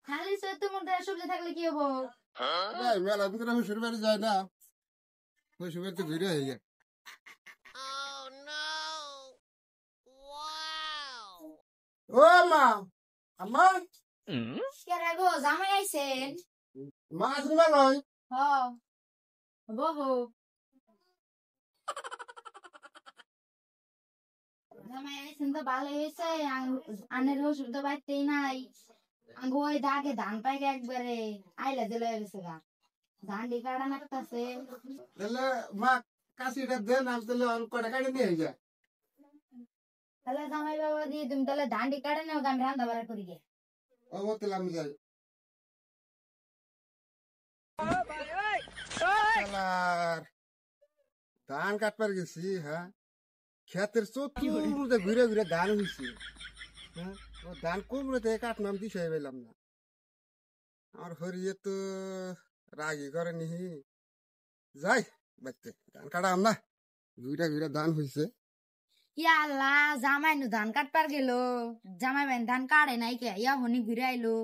খালি চৈত্র মধ্যে সবজি থাকলে কি হবো? মেলা ভিতরে শ্বশুর বাড়ি যায় না, শ্বশুর বাড়িতে ঘুরে হয়ে যায়। ও মা, আম্মা কে রাখো জামাই আইছেন? মাছ নিবা নয়? হ বহু জামাই আইছেন তো ভালো হয়েছে। আনের ওষুধ তো বাড়তেই নাই। আঙ্গু ওই দাগে ধান পাইকে একবারে আইলা দিলে গেছে গা। ধান ডি কাটা নাকতাছে। তাহলে মা কাশিটা দেন, আমি তাহলে অল্প কটা কাটে নিয়ে যায়। তাহলে জামাই বাবা দিয়ে তুমি তাহলে ধান ডি কাটা নাও, আমি রান্না বাড়া করি গে। ও তাহলে আমি যাই। শালার ধান কাটবার গেছি, হ্যাঁ ক্ষেতের চতুর্দিকে ঘুরে ঘুরে ধান হয়েছে। হ্যাঁ ও ধান কুমড়োতে কাটনাম দিশাই পেলাম না। আমার হরিয়ে তো রাগি করে নিহি, যাই বাড়তে ধান কাটাম না, ঘুরে ঘুরে ধান হয়েছে। ইয়া আল্লাহ, জামাই নু ধান কাটবার গেল। জামাই বাইন ধান কাটে নাই কে, ইয়া হনি ঘুরে আইলো।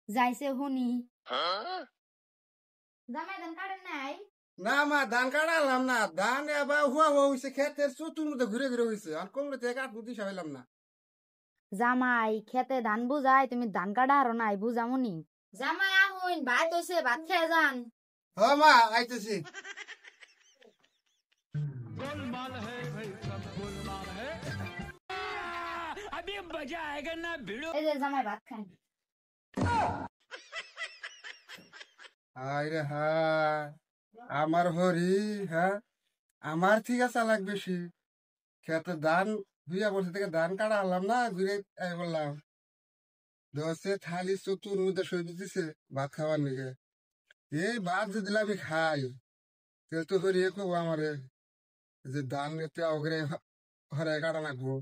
যাইছে হনি। জামাই ধান কাটে নাই? না মা ধান কাটালাম না, ধান এবার হুয়া হুয়া হয়েছে, ক্ষেতের চতুর্দিকে ঘুরে ঘুরে হয়েছে, আর কুমড়োতে কাটবো দিশা পেলাম না। জামাই খেতে ধান বুঝাই, তুমি ধান কাটা হারো নাই বুঝামুনি। জামাই আহুন, ভাত হইছে, ভাত খেয়ে যান। হ মা আইতেছি। এই যে জামাই ভাত খান। হায় রে হায়, আমার হরি, হ্যাঁ আমার ঠিক আছে লাগ বেশি, খেতে ধান দুইয়া বছর থেকে ধান কাটা আনলাম না, ঘুরে বললাম দশে থালি চতুর মধ্যে সবজি দিছে ভাত খাবার নিকে। এই ভাত যদি আমি খাই তাহলে তো হরিয়ে কব আমারে যে ধান এতে অগরে হরে কাটা লাগবো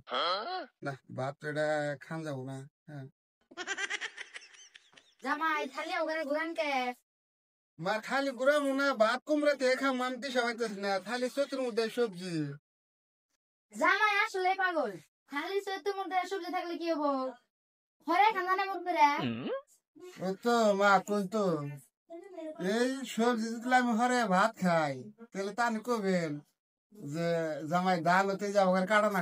না, ভাত তো এটা খান যাবো না। হ্যাঁ জামাই থালি ওখানে ঘুরান কে? মা খালি ঘুরে মনে ভাত কুমড়াতে খাম মানতে সবাইতেছি না, থালি চতুর মধ্যে সবজি। জামাই আসলে পাগল। খালি চৈত্র মধ্যে সবজি থাকলে কি হবো? হরে খান্দা না মরবে রে। ও তো মা কই তো এই সবজি যদি আমি হরে ভাত খাই তাহলে তা কবেন যে জামাই ধান হতে যাবো কাটা না।